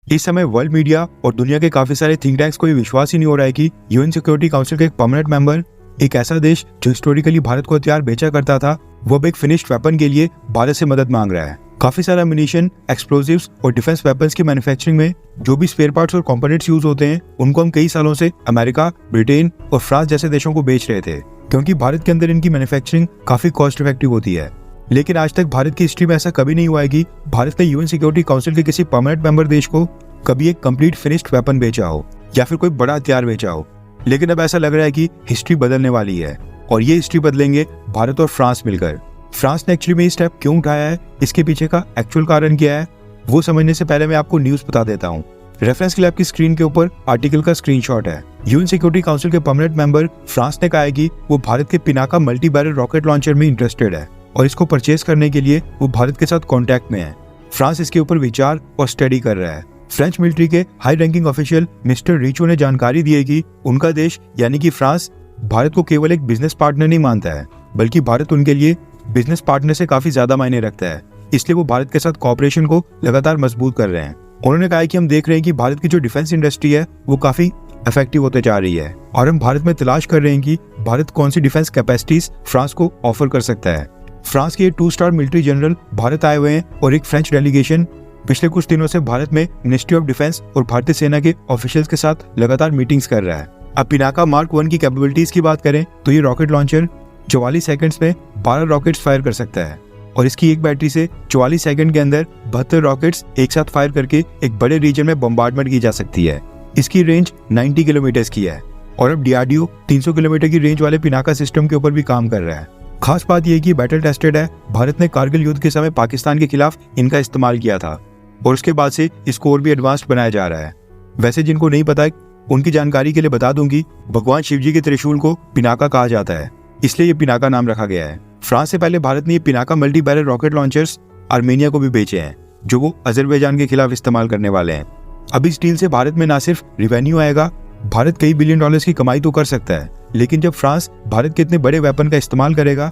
इस समय world media और दुनिया के काफी सारे थिंक टैंक्स को ये विश्वास ही नहीं हो रहा है कि यूएन सिक्योरिटी काउंसिल का एक परमानेंट मेंबर, एक ऐसा देश जो हिस्टोरिकली भारत को हथियार बेचा करता था, वो अब एक फिनिश्ड वेपन के लिए भारत से मदद मांग रहा है। काफी सारा एम्यूनिशन, एक्सप्लोजिव्स और डिफेंस वेपन्स की मैन्युफैक्चरिंग में जो भी स्पेयर पार्ट्स और कंपोनेंट्स यूज होते हैं, उनको हम कई सालों से अमेरिका, ब्रिटेन और फ्रांस जैसे देशों को बेच रहे थे, क्योंकि भारत के अंदर इनकी मैन्युफैक्चरिंग काफी कॉस्ट इफेक्टिव होती है। लेकिन आज तक भारत की हिस्ट्री में ऐसा कभी नहीं हुआ है कि भारत ने यूएन सिक्योरिटी काउंसिल के किसी परमानेंट मेंबर देश को कभी एक कंप्लीट फिनिश्ड वेपन बेचा हो या फिर कोई बड़ा हथियार बेचा हो। लेकिन अब ऐसा लग रहा है कि हिस्ट्री बदलने वाली है, और ये हिस्ट्री बदलेंगे भारत और फ्रांस मिलकर। फ्रांस ने एक्चुअली में ये स्टेप क्यों उठाया है, इसके पीछे का एक्चुअल कारण क्या है, वो समझने से पहले मैं आपको न्यूज बता देता हूँ। रेफरेंस के लिए आपकी स्क्रीन के ऊपर आर्टिकल का स्क्रीनशॉट है। यूएन सिक्योरिटी काउंसिल के परमानेंट मेंबर फ्रांस ने कहा है कि वो भारत के Pinaka multi barrel rocket launcher में इंटरेस्टेड है और इसको परचेज करने के लिए वो भारत के साथ कॉन्टैक्ट में है। फ्रांस इसके ऊपर विचार और स्टडी कर रहा है। फ्रेंच मिलिट्री के high ranking official mister Richo ने जानकारी दी है कि उनका देश यानी कि फ्रांस भारत को केवल एक बिजनेस पार्टनर नहीं मानता है, बल्कि भारत उनके लिए बिजनेस पार्टनर से काफी ज्यादा मायने रखता है। इसलिए वो भारत के साथ कोऑपरेशन को लगातार मजबूत कर रहे हैं। उन्होंने कहा है कि हम देख रहे हैं कि भारत की जो डिफेंस इंडस्ट्री है वो काफी इफेक्टिव होते जा रही है, और हम भारत में तलाश कर रहे हैं कि भारत कौन सी डिफेंस कैपेसिटीज फ्रांस को ऑफर कर सकता है। फ्रांस के 2 स्टार मिलिट्री जनरल भारत आए हुए हैं और एक फ्रेंच डेलीगेशन पिछले कुछ दिनों से भारत में मिनिस्ट्री ऑफ डिफेंस और भारतीय सेना के ऑफिशियल्स के साथ लगातार मीटिंग्स कर रहा है। अब पिनाका मार्क 1 की कैपेबिलिटीज की बात करें तो ये रॉकेट लॉन्चर 44 सेकंड्स में 12 रॉकेट्स फायर कर सकता है, और इसकी एक बैटरी से 44 सेकंड के अंदर 72 रॉकेट्स एक साथ फायर करके एक बड़े रीजन में बम्बार्डमेंट की जा सकती है। इसकी रेंज 90 किलोमीटर की है, और अब डीआरडीओ 300 किलोमीटर की रेंज वाले पिनाका सिस्टम के ऊपर भी काम कर रहा है। खास बात यह कि बैटल टेस्टेड है। भारत ने कारगिल युद्ध के समय पाकिस्तान के खिलाफ इनका इस्तेमाल किया था, और उसके बाद से इसको और भी एडवांस्ड बनाया जा रहा है। वैसे जिनको नहीं पता उनकी जानकारी के लिए बता दूं कि भगवान शिव जी के त्रिशूल को पिनाका कहा जाता है, इसलिए ये पिनाका नाम रखा गया है। फ्रांस से पहले भारत ने ये Pinaka multi barrel rocket launchers Armenia को भी बेचे हैं, जो वो अजरबैजान के खिलाफ इस्तेमाल करने वाले हैं। अब इस डील से भारत में ना सिर्फ रिवेन्यू आएगा, भारत कई बिलियन डॉलर्स की कमाई तो कर सकता है, लेकिन जब फ्रांस भारत के इतने बड़े वेपन का इस्तेमाल करेगा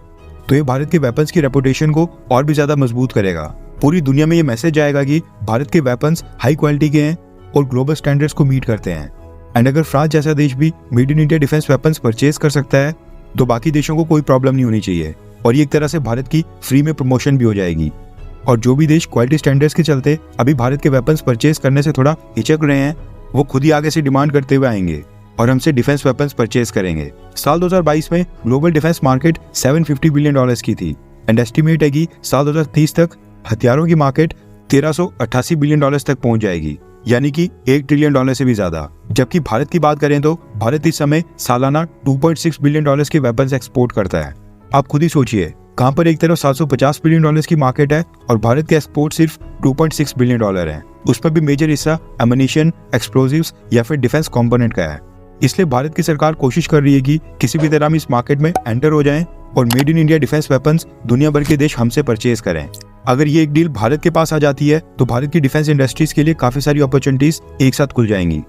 तो ये भारत के वेपन्स की रेपुटेशन को और भी ज्यादा मजबूत करेगा। पूरी दुनिया में ये मैसेज जाएगा कि भारत के वेपन्स हाई क्वालिटी के हैं और ग्लोबल स्टैंडर्ड्स को मीट करते हैं। एंड अगर फ्रांस जैसा देश भी made in India defence weapons purchase कर सकता है तो बाकी देशों को कोई प्रॉब्लम नहीं होनी चाहिए, और ये एक तरह से भारत की फ्री में प्रमोशन भी हो जाएगी। और जो भी देश क्वालिटी स्टैंडर्ड्स के चलते अभी भारत के वेपन्स परचेज करने से थोड़ा हिचक रहे हैं, वो खुद ही आगे से डिमांड करते हुए आएंगे और हमसे डिफेंस वेपन्स परचेज करेंगे। साल 2022 में ग्लोबल डिफेंस मार्केट $750 बिलियन की थी, एंड एस्टिमेट है कि साल 2030 तक हथियारों की मार्केट $1388 बिलियन तक पहुंच जाएगी, यानी कि $1 ट्रिलियन से भी ज्यादा। जबकि भारत की बात करें तो भारत इस समय सालाना $2.6 बिलियन के वेपन्स एक्सपोर्ट करता है। आप खुद ही सोचिए, कहां पर एक तरफ $750 बिलियन की मार्केट है और भारत के एक्सपोर्ट सिर्फ $2.6 बिलियन है। उसमें भी मेजर हिस्सा एम्यूनिशन, एक्सप्लोजिव्स या फिर डिफेंस कंपोनेंट का है। इसलिए भारत की सरकार कोशिश कर रही है कि किसी भी तरह हम इस मार्केट में एंटर हो जाएं और made in India defence weapons दुनिया भर के देश हमसे परचेज करें। अगर ये एक डील भारत के पास आ जाती है तो भारत की डिफेंस इंडस्ट्रीज के लिए काफी सारी अपॉर्चुनिटीज एक साथ खुल जाएंगी।